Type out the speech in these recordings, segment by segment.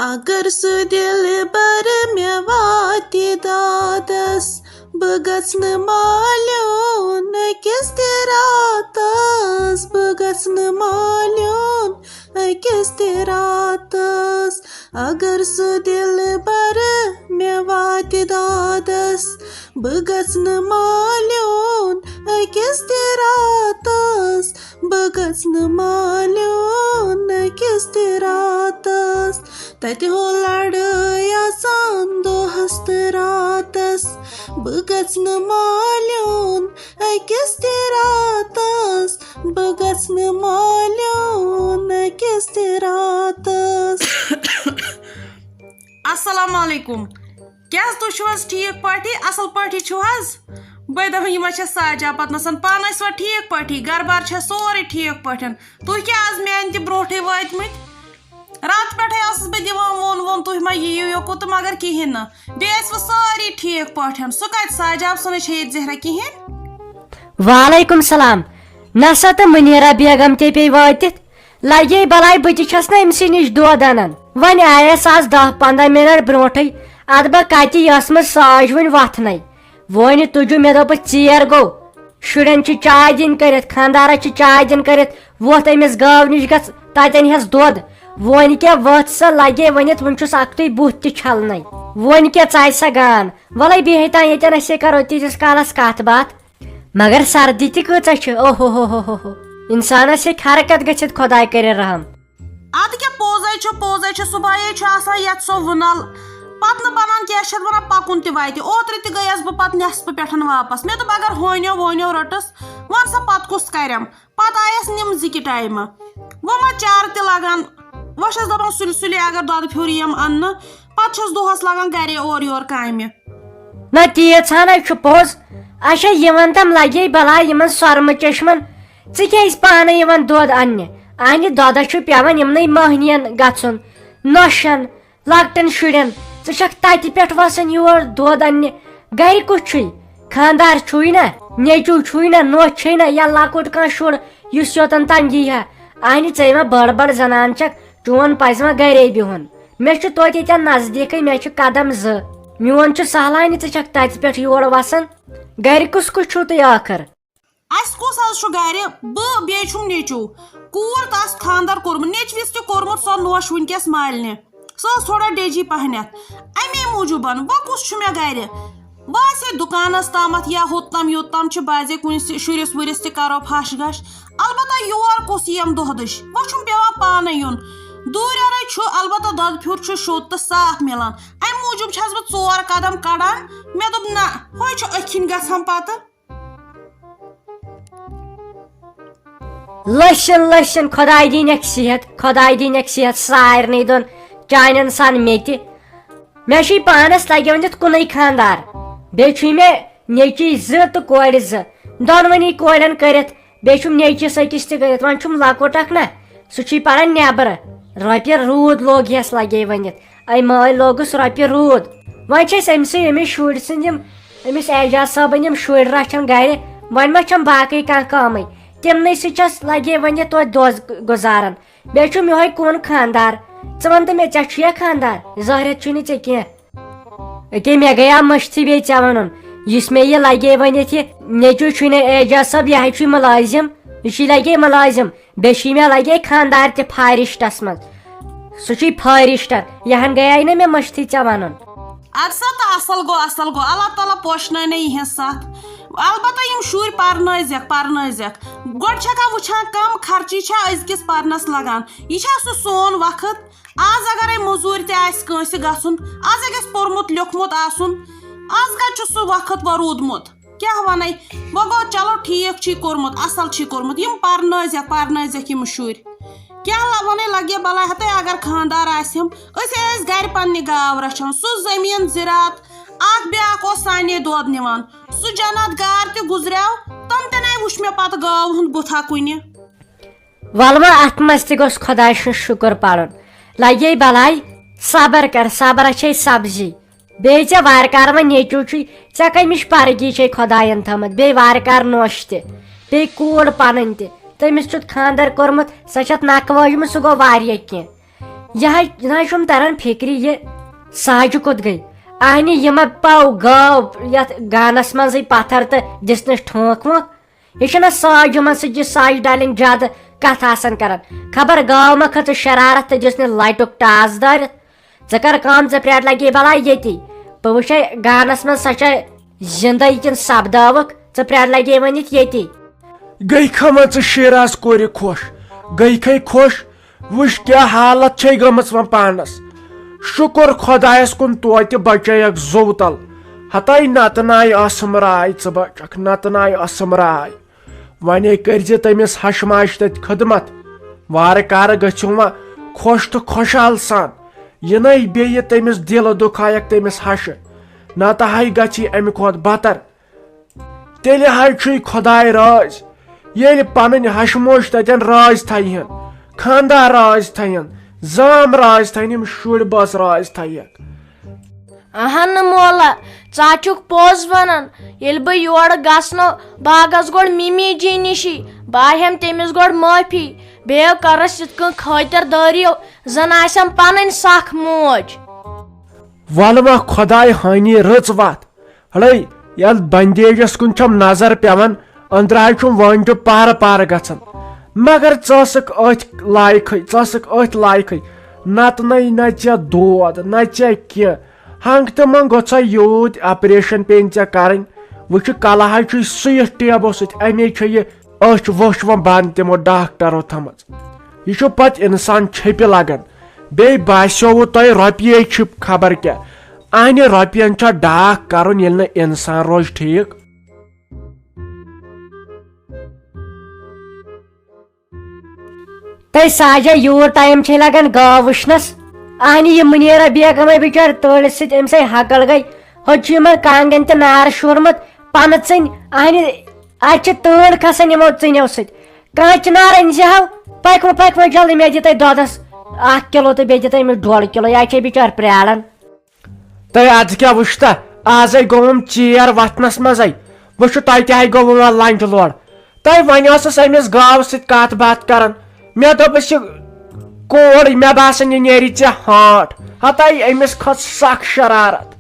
اگر سُہ دِلبر مےٚ واتہِ دادس بہٕ گژھٕ نہٕ مالیُن أکِس تہِ راتس بہٕ گژھٕ نہٕ مالیُن أکِس تہِ راتس اگر سُہ دِلبر مےٚ واتہِ دادس بہٕ گژھٕ نہٕ مالیُن أکِس تہِ راتس بہٕ گژھٕ نہٕ مالیُن أکِس تہِ راتس تتہِ ہو لڑٲے آسان دۄہس تہٕ راتس بہٕ گژھٕ نہٕ مالیُن أکِس تہِ راتس بہٕ گژھٕ نہٕ مالیُن أکِس تہِ راتس السلام علیکم کیٛاہ حظ تُہۍ چھِو حظ ٹھیٖک پٲٹھی اصل پٲٹھی چھِو حظ بہٕ دپان یہِ ما چھےٚ ساجا پتنَسن پانہٕ ٲسوا ٹھیٖک پٲٹھی گرٕ بار چھا سورُے ٹھیٖک پٲٹھۍ تُہۍ کیٛاہ آز میانہِ تہِ برونٛٹھٕے وٲتمٕتۍ راتہٕ پٮ۪ٹھے ٲسٕس بہٕ دِوان ووٚن تُہۍ ما یِیِو یوکُن تہٕ مگر کِہیٖنۍ نہٕ بیٚیہِ ٲسوٕ سٲری ٹھیٖک پٲٹھۍ سُہ کتہِ ساجاب سُنٛد چھےٚ ییٚتہِ زہرا کِہیٖنۍ وعلیکم سلام نسا تہٕ منیرا بیگم تے پے وٲتِتھ لگے بلاے بہٕ تہِ چھس نہٕ أمسٕے نِش دۄد انان وۄنۍ آیس آز 10-15 منٹ برونٹھٕے ادٕ بہٕ کتہِ ٲسمٕژ ساج وٕنہِ وۄتھنٕے وۄنۍ تُجو مےٚ دوٚپُس ژیر گوٚو شُرٮ۪ن چھِ چاے دِنۍ کٔرِتھ خانٛدارس چھِ چاے دِنۍ کٔرِتھ ووٚتھ أمِس گٲو نِش گژھ تتٮ۪ن ہٮ۪س دۄد وۄنۍ کیٛاہ ؤژھ سۄ لگے ؤنِتھ وۄنۍ چھُس اکھتُے بُتھ تہِ چھلنٕے وۄنۍ کیٛاہ ژاے سۄ گان وَلے بیٚہہِ تام ییٚتٮ۪ن أسے کرو تیٖتِس کالس کتھ باتھ مگر سردی تہِ کۭژاہ چھِ اوہو ہو ہو ہو انسانس ہیٚکہِ حرکت گٔژھِتھ خۄداے کٔرِنۍ رحم ادٕ کیٛاہ پوٚزے چھُ صُبحٲیے چھُ آسان یتھ سۄ وُنل پتہٕ نہٕ بنان کیٛاہ چھِ اتھ ونان پکُن تہِ وتہِ اوترٕ تہِ گٔیس بہٕ پتہٕ نٮ۪صفہٕ پٮ۪ٹھ واپس مےٚ دوٚپ اگر ہونیو وونیو رٔٹٕس وۄنۍ سا پتہٕ کُس کرٮ۪م پتہٕ آیس نِمزِکہِ ٹایمہٕ وۄنۍ ما چارٕ تہِ لگان وۄنۍ چھس دپان سُلہِ سُلے اگر دۄدٕ پھیوٚر یِم اننہٕ پتہٕ چھس دۄہس لگان گرے اورٕ یورٕ کامہِ نہ تیٖژ ہَنا چھُ پوٚز اچھا یِمن تام لگے بلاے یِمن سۄرمہٕ چشمن ژٕ کیٛازِ پانہٕ یِوان دۄد اننہِ انہِ دۄدس چھُ پیوان یِمنٕے مٔہنِین گژھُن نۄشن لۄکٹٮ۪ن شُرٮ۪ن ژٕ چھکھ تتہِ پٮ۪ٹھ وسان یور دۄد اننہِ گرِ کُس چھُے خانٛدار چھُے نا نیٚچوٗ چھُے نا نۄش چھے نا یا لۄکُٹ کانٛہہ شُر یُس یوٚتن تام یی ہا انہِ ژے ما بٔڑ زنان چھکھ چون پزِ ما گرے بِہُن مےٚ چھُ توتہِ ییٚتٮ۪ن نزدیٖکٕے مےٚ چھُ قدم 2 میون چھُ سہلانہِ ژٕ چھکھ تتہِ پٮ۪ٹھ یور وسان گرِ کُس چھُو تُہۍ ٲخر اسہِ کُس حظ چھُ گرِ بہٕ بیٚیہِ چھُم نیٚچوٗ کوٗر تس خانٛدر کوٚرمُت نیٚچوِس تہِ کوٚرمُت سۄ نۄش وٕنکیٚس مالنہِ سۄ ٲس تھوڑا ڈیجی پہنتھ امے موٗجوٗبن وۄنۍ کُس چھُ مےٚ گرِ بہٕ آسے دُکانس تامتھ یا ہوٚتام یوٚتام چھِ بازے کُنہِ شُرِس وُرِس تہِ کرو پھش گش البتہ یور کُس یِم دۄہدِش وۄنۍ چھُم پیوان پانے یُن دوٗریرے چھُ البتہ دۄدٕ پھیوٚر چھُ شوٚد تہٕ صاف مِلان امہِ موٗجوٗب چھس بہٕ 4 قدم کڑان مےٚ دوٚپ نہ ہۄے چھُ أچھِنۍ گژھان پتہٕ لٔچھِن خۄداے دِنٮ۪کھ صحت سارنٕے دۄن چانٮ۪ن سان مےٚ تہِ مےٚ چھُے پانس لگیومُت کُنُے خانٛدار بیٚیہِ چھُے مےٚ نیٚچی 2 تہٕ کورِ 2 دۄنوٕنی کورٮ۪ن کٔرِتھ بیٚیہِ چھُم نیٚچِس أکِس تہِ کٔرِتھ وۄنۍ چھُم لۄکُٹ اکھ نا سُہ چھُے پران نٮ۪برٕ رۄپیہِ روٗد لوگ ہٮ۪س لگے ؤنِتھ اے مٲلۍ لوگُس رۄپیہِ روٗد وۄنۍ چھِ أسۍ أمسٕے أمِس شُرۍ سٕنٛدۍ یِم أمِس اعجاز صٲبٕنۍ یِم شُرۍ رچھان گرِ وۄنۍ ما چھم باقٕے کانٛہہ کٲمٕے تِمنٕے سۭتۍ چھس لگے ؤنِتھ توتہِ دۄہ گُزاران بیٚیہِ چھُم یِہوے کُن خانٛدار ژٕ وَن تہٕ مےٚ ژےٚ چھُیا خانٛدار ظٲہرت چھُے نہٕ ژےٚ کینٛہہ أکے مےٚ گٔیاو مٔشتھٕے بیٚیہِ ژےٚ وَنُن یُس مےٚ یہِ لگے ؤنِتھ یہِ نیٚچوٗ چھُے نہٕ اعجاز صٲب یہِ چھُے مُلٲزِم یہِ چھُے لگے مُلٲزِم بیٚیہِ چھُے مےٚ لگے خانٛدار تہِ فارِسٹس منٛز سُہ چھُے فارِسٹر یہِ ہن گٔیاے نہٕ مےٚ مٔشتھٕے ژےٚ وَنُن ادٕ سا تہٕ اصل گوٚو اللہ تعالیٰ پوشنٲے یِہنٛز سَتھ البتہ یِم شُرۍ پرنٲیزٮ۪کھ گۄڈٕ چھکھا وٕچھان کم خرچی چھا أزکِس پرنس لگان یہِ چھا سُہ سون وقت آز اگرے موٚزوٗرۍ تہِ آسہِ کٲنٛسہِ گژھُن آز گژھِ پوٚرمُت لیوٚکھمُت آسُن آز کتہِ چھُ سُہ وقت وۄنۍ روٗدمُت کیٛاہ ونے وۄنۍ گوٚو چلو ٹھیٖک چھی کوٚرمُت اصل چھی کوٚرمُت یِم پرنٲیزٮ۪کھ یِم شُرۍ کیٛاہ ونے لگے بلاے ہتے اگر خانٛدار آسٮ۪م أسۍ ٲسۍ گرِ پننہِ گاو رچھان سُہ زٔمیٖن زِراعت اکھ بیٛاکھ اوس سانے دۄد نِوان سُہ جنت گار تہِ گُزریو تِم تہِ نے وٕچھ مےٚ پتہٕ گٲو ہُنٛد بُتھا کُنہِ ول وۄنۍ اتھ منٛز تہِ گوٚژھ خۄداے سُنٛد شُکر پرُن لگے بلاے صبر کر صبرس چھے سبزی بیٚیہِ ژےٚ وارٕ کارٕ وۄنۍ نیٚچوٗ چھُے ژےٚ کمِچ پرگی چھے خۄداین تھٲمٕژ بیٚیہِ وارٕ کارٕ نۄش تہِ بیٚیہِ کوٗر پنٕنۍ تہِ تٔمِس چھُتھ خانٛدر کوٚرمُت سۄ چھتھ نکہٕ وٲجمٕژ سُہ گوٚو واریاہ کینٛہہ یہ نہ چھم تران فکری یہ ساجہ کوت گئی آہنی یہ پاو گاو یت گانس مزے پتھر تو دسنس ٹھونک وونک یہ چھنا ساجہ من سہ ساجہ ڈالن زیادہ کت آسان کران خبر گاو ما کھت شرارت تو دس لائٹک ٹاس دارت ژٕ کر کام ژٕ پریٹ لگی بلا یتی بہ وچھے گانس من سچا زندہ کن سپداوک ژٕ پریٹ لگی ونت یتی گئی کھما ژٕ شیراز کور خوش گئی کھے خوش وش کیا حالت چھ گمت و پانس شکر خدایس کن توتہ بچیک زو تل ہتائی نتن آئی اسم راے ژٕ بچک نتن آئی اسم راے ونے کرزِ تمس ہشماش تت خدمت وار کار گژھِو و خوش تو خوشحال سان یہ بیٚیہِ تمس دل دکھایک تمس ہش نتہ ہائی گژھی امہ کھۄتہٕ بدتر تیٚلہِ حظ چھُے خداے راز ییٚلہِ پنٕنۍ ہشموش تتٮ۪ن راز تھایہن خاندار راز تھایہن زام راز تھاین یِم شُرۍ بس راز تھایکھ اہن مولا ژاچُک پوٚز ونان ییٚلہِ بہٕ یورٕ گژھنو بہٕ گژھٕ گۄڈٕ ممی جی نِشی بہٕ ہٮ۪مہٕ تٔمِس گۄڈٕ معٲفی بیٚیہِ کرس یِتھ کٔنۍ خٲطِردٲری زن آسٮ۪م پنٕنۍ سکھ موج ول وۄنۍ خداے ہانی رٕژ وتھ ہڑے ییٚلہِ بندیجس کُن چھم نظر پیوان أنٛدرٕ حظ چھُم وٲنجہِ پارٕ پارٕ گژھان مگر ژٕ ٲسٕکھ أتھۍ لایقٕے ژٕ ٲسٕکھ أتھۍ لایقٕے نتہٕ نہ ژےٚ دود نہ ژےٚ کینٛہہ ہنگ تہٕ منٛگ گوٚژھا یوٗت آپریشن پیٚیِن ژےٚ کَرٕنۍ وٕچھِ کلہٕ حظ چھُے سُیِتھ ٹیبو سۭتۍ امی چھِ یہِ أچھ ؤچھ وۄنۍ بنٛد تِمو ڈاکٹرو تھٲمٕژ یہِ چھُ پتہٕ انسان چھپہِ لگان بیٚیہِ باسیووٕ تۄہہِ رۄپیے چھِ خبر کیٛاہ اہنہِ رۄپین چھا ڈاک کرُن ییٚلہِ نہٕ انسان روزِ ٹھیٖک تہ ساجا یور ٹائم چھ لگان گاو وچھنس اہنی یہ منیرا بیگم بچار تٲلِس سۭتۍ أمۍ سٕے حقل گئی ہوٚتہِ چھُ یِمن کانگن تہِ نار شورمُت پنہٕ ژٕنۍ اہنی اتہِ چھِ تۭر کھسان یِمو ژٕنیو سۭتۍ کانچہِ نار أنزِہو پکوٕ جلدی مےٚ دِ تُہۍ دۄدس 1 کِلو تہٕ بیٚیہِ دِ تُہۍ أمِس 1.5 کِلو یہِ چھے بچار پرٛاران تۄہہِ ادٕ کیٛاہ وٕچھتا آزے گوٚوُم ژیر وتھنس منٛزے وٕچھو تۄہہِ تہِ گوٚوُ وۄنۍ لنٛجہِ لوڑ تۄہہِ وۄنۍ ٲسٕس أمِس گاوٕ سۭتۍ کتھ باتھ کران مےٚ دوٚپُس یہِ کوٗر مےٚ باسان یہِ نیری ژےٚ ہانٹ ہتاے أمِس کھٔژ سخ شرارت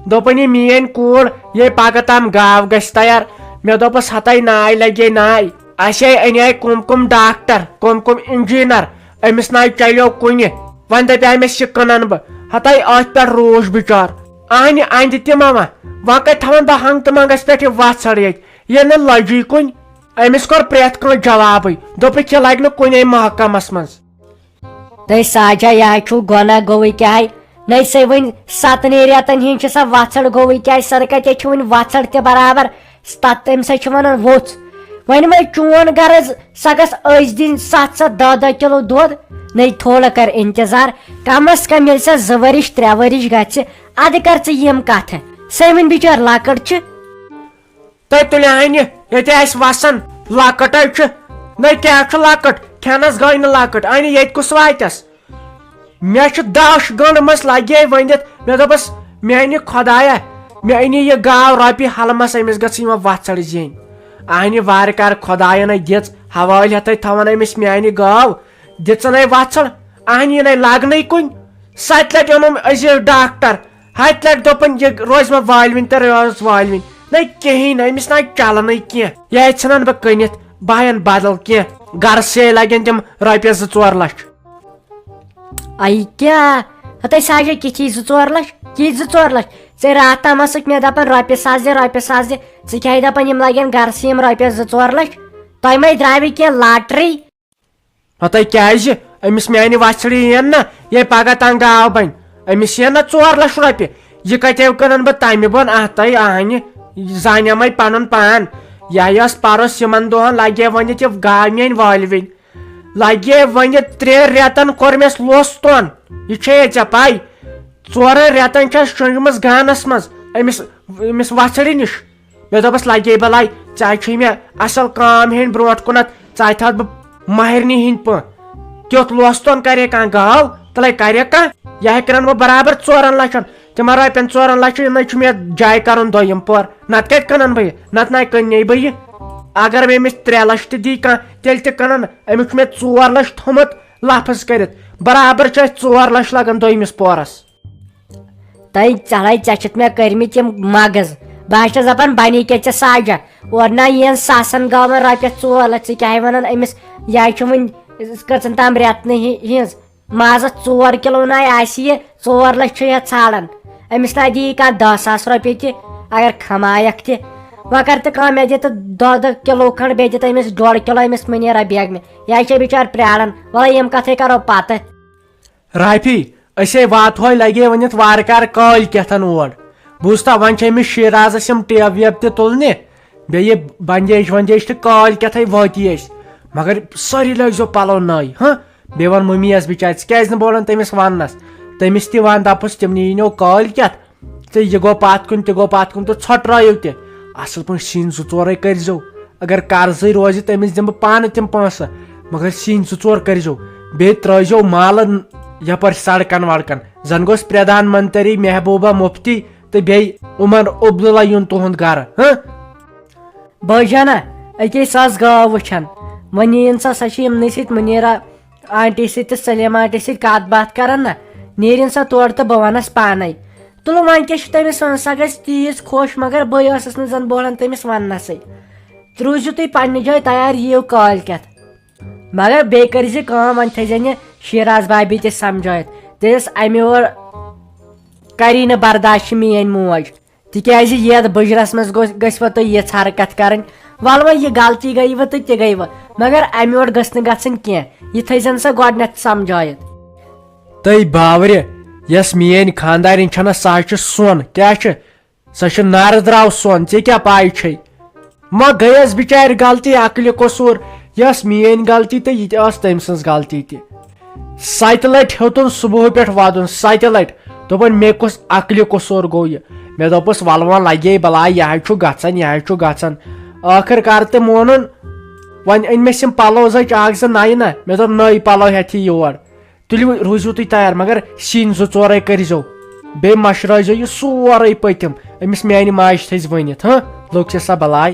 دوٚپُن یہِ میٲنۍ کوٗر یے پگہہ تام گاو گژھِ تیار مےٚ دوٚپُس ہتاے ناے لگے ناے اسے انے کُم ڈاکٹر کُم انجیٖنر أمِس ناے چلیو کُنہِ وۄنۍ دپے مےٚ یہِ کٕنن بہٕ ہتاے أتھۍ پٮ۪ٹھ روٗش بِچار اہنہِ اندِ تہِ ما وۄنۍ کتہِ تھاون بہٕ ہنگ تہٕ منٛگس پٮ۪ٹھ یہِ وژھڑ ییٚتہِ ییٚلہِ نہٕ لجی کُنہِ أمِس کوٚر پرٛٮ۪تھ کٲنٛسہِ جوابٕے دوٚپُکھ یہِ لگہِ نہٕ کُنے محکمس منٛز تہ ساجا یہ چھو گۄناہ گوٚوٕے کیٛاہ نٔے سا وۄنۍ 7 ریتن ہِنٛدۍ چھِ سۄ وژھڑ گوٚوٕے کیٛاہ سۄ کتے چھِ وۄنۍ وژھڑ تہِ برابر تتھ تٔمۍ سۭتۍ چھِ ونان ووٚژھ وۄنۍ وۄنۍ چون غرض سۄ گژھِ أسۍ دِنۍ 7 10 کِلو دۄد نٔے تھوڑا کر انتظار کم از کم ییٚلہِ سۄ 2 ؤرِش 3 ؤرِش گژھِ ادٕ کر ژٕ یِم کتھٕ سۄ وۄنۍ بچار لۄکٕٹ چھِ تۄہہِ تُلِہن یہِ ییٚتہِ آسہِ وسان لۄکٕٹے چھُ نٔے کیٛاہ چھُ لۄکٕٹ کھٮ۪نس گٔے نہٕ لۄکٕٹ انہِ ییٚتہِ کُس واتٮ۪س مےٚ چھُ دش گنٛڈمس لگے ؤنِتھ مےٚ دوٚپُس میانہِ خۄدایا مےٚ أنی یہِ گاو رۄپیہِ حلمس أمِس گٔژھ یِوان وژھڑ زینۍ اہنہِ وارٕ کارٕ خۄداین دِژ حوالہٕ ہٮ۪تھے تھاون أمِس میانہِ گاو دِژٕنے وژھڑ اہنہِ یہِ نَے لگنٕے کُنہِ 7 لٹہِ اوٚنُم أزِ ڈاکٹر 7 لٹہِ دوٚپُن یہِ روزِ وۄنۍ والوٕنۍ تہٕ روز والوٕنۍ نَے کِہیٖنۍ نہٕ أمِس نَے چلنٕے کینٛہہ یہِ ژھٕنن بہٕ کٕنِتھ بہٕ ہٮ۪ن بدل کینٛہہ گرسے لگن تِم رۄپیس 2-4 لچھ اے کیٛاہ ہتاے ساجا کِتھی 2-4 لچھ کی 2-4 لچھ ژےٚ راتھ تام ٲسٕکھ مےٚ دپان رۄپیہِ ساس دِ ژٕ کیٛاہ دپان یِم لگن گرسٕے یِم رۄپیس 2-4 لچھ تۄہہِ مے درٛاوِ کینٛہہ لاٹری ہتاے کیٛازِ أمِس میانہِ وژھڑِ یِن نا یے پگہہ تام گاو بنہِ أمِس یِن نا 4 لچھ رۄپیہِ یہِ کتہِ کٕنن بہٕ تمہِ بۄن اتھے اہنہِ زانیمے پنُن پان یہِ ٲس پرُس یِمن دۄہن لگے ؤنِتھ یہِ گاو میٲنۍ والوٕنۍ لگے ؤنِتھ 3 رٮ۪تن کوٚر مےٚ لوٚس توٚن یہِ چھے ژےٚ پاے 4 رٮ۪تن چھس شۄنٛگمٕژ گانس منٛز أمِس وژھڑِ نِش مےٚ دوٚپُس لگے بلاے ژےٚ چھُے مےٚ اصل کام ہٮ۪نۍ برونٛٹھ کُنتھ ژٕ تھاوتھ بہٕ ماہرنہِ ہِنٛدۍ پٲٹھۍ تیُتھ لوٚس توٚن کرے کانٛہہ گاو تلے کرے کانٛہہ یہِ کٕنن بہٕ برابر 4 لچھن تِمن رۄپین 4 لچھن نَے چھُ مےٚ جاے کرُن دوٚیِم پور نتہٕ کتہِ کٕنن بہٕ یہِ نتہٕ نَے کٕننے بہٕ یہِ اگر مےٚ أمِس 3 لچھ تہِ دی کانٛہہ تیٚلہِ تہِ کٕنن أمِس چھُ مےٚ 4 لچھ تھوٚمُت لفظ کٔرِتھ برابر چھِ اَسہِ 4 لچھ لگان دوٚیمِس پورس. تۄہہِ ژلے ژےٚ چھِتھ مےٚ کٔرمٕتۍ یِم مغز بہٕ چھَس دپان بنی کیٛاہ ژےٚ ساجا اورٕ نہ یِن ساسن گامن رۄپیس 4 لچھ ژٕ کیٛاہ وَنان أمِس یہِ چھُ وٕنۍ کٔژن تام رٮ۪تنہٕ ہِنٛز مازس 4 کِلوٗ ناے آسہِ یہِ 4 لچھ چھُ یتھ ژھانڈان أمِس ناے دِیی کانٛہہ 10,000 رۄپیہِ تہِ اگر کھمایکھ تہِ وۄنۍ کر تہٕ کانٛہہ مےٚ دِ تہٕ دۄدٕ کِلوٗ کھنٛڈ بیٚیہِ دِ أمِس 1.5 کِلوٗ أمِس مُنیٖرا بیگمہِ یہِ چھِ بِچار پرٛاران وَلہٕ یِم کَتھٕے کرو پتہٕ. رافی أسے واتہوے لگے ؤنِتھ وارٕ کارٕ کٲلۍ کٮ۪تھن اور بوٗزتا وۄنۍ چھِ أمِس شیٖرازس یِم ٹیب ویب تہِ تُلنہِ بیٚیہِ بنٛدیج ونٛدیج تہِ کٲلۍ کٮ۪تھٕے وٲتی أسۍ مگر سٲری لٲگزیو پلو نٔے ہاں بیٚیہِ وَن مٔمیَس بِچارِ ژٕ کیٛازِ نہٕ بولان تٔمِس وَننس تٔمِس تہِ وَن دپُس تِمنٕے یٖنو کٲلۍ کٮ۪تھ تہٕ یہِ گوٚو پتھ کُن تہِ گوٚو پتھ کُن تہٕ ژھۄٹرٲیِو تہِ اصل پٲٹھۍ سِنۍ 2-4 کٔرزیو اگر قرضٕے روزِ تٔمِس دِمہٕ بہٕ پانہٕ تِم پونٛسہٕ مگر سِنۍ 2-4 کٔرزیو بیٚیہِ ترٲیزیو مالہٕ یپٲرۍ سڑکن وڑکن زن گوٚژھ پردھان منتری محبوبہ مفتی تہٕ بیٚیہِ عمر عبداللہ یُن تُہنٛد گرٕ ہاں. بٲجانا أکے سۄ ٲس گٲو وٕچھان وۄنۍ یِن سۄ چھِ یِمنٕے سۭتۍ مُنیٖرا آنٹی سۭتۍ تہٕ سلیما آنٹی سۭتۍ کتھ باتھ کران نہ نیرِن سۄ تورٕ تہٕ بہٕ ونس پانے تُلو وۄنۍ کیٛاہ چھُ تٔمِس وَنُن سۄ گژھِ تیٖژ خۄش مگر بٕے ٲسٕس نہٕ زن بولان تٔمِس وننسٕے روٗزِو تُہۍ پننہِ جایہِ تیار یِیِو کٲلۍ کٮ۪تھ مگر بیٚیہِ کٔرزِ کٲم وۄنۍ تھٲیزٮ۪ن یہِ شیٖراز بابی تہِ سمجھٲیِتھ دٔپِس امہِ اور کری نہٕ برداش میٲنۍ موج تِکیٛازِ یتھ بٕجرس منٛز گٔژھوٕ تُہۍ یِژھ حرکت کرٕنۍ ولہٕ وۄنۍ یہِ غلطی گٔیوٕ تہٕ تہِ گٔیوٕ مگر امہِ اور گٔژھ نہٕ گژھٕنۍ کینٛہہ یہِ تھٲیزٮ۪ن سۄ گۄڈنٮ۪تھ سمجھٲیِتھ. تٔے باورِ یۄس میٲنۍ خاندارِنۍ چھنہ سۄ چھِ سۄن کیٛاہ چھِ سۄ چھِ نارٕ درٛاو سۄن ژےٚ کیٛاہ پاے چھے ما گٔیس بِچارِ غلطی عقلہِ قصوٗر یۄس میٲنۍ غلطی تہٕ یہِ تہِ ٲس تٔمۍ سٕنٛز غلطی تہِ 7 لٹہِ ہیوٚتُن صبحہٕ پٮ۪ٹھ وَدُن 7 لٹہِ دوٚپُن مےٚ کُس عقلہِ قصوٗر گوٚو یہِ مےٚ دوٚپُس وَلہٕ وۄنۍ لگے بلاے یہِ حظ چھُ گژھان یہِ حظ چھُ گژھان ٲخٕر کار تہِ مونُن وۄنۍ أنۍ مےٚ یِم پلو زٕچ 1-2 نَیہِ نہ مےٚ دوٚپ نٔے پلو ہٮ۪تھ یہِ یور تُلِو روٗزِو تُہۍ تیار مگر سِنۍ 2-4 کٔرزیو بیٚیہِ مشرٲیزیو یہِ سورُے پٔتِم أمِس میانہِ ماجہِ تھٔزِ ؤنِتھ ہاں لوٚگ چھِ سۄ بلاے.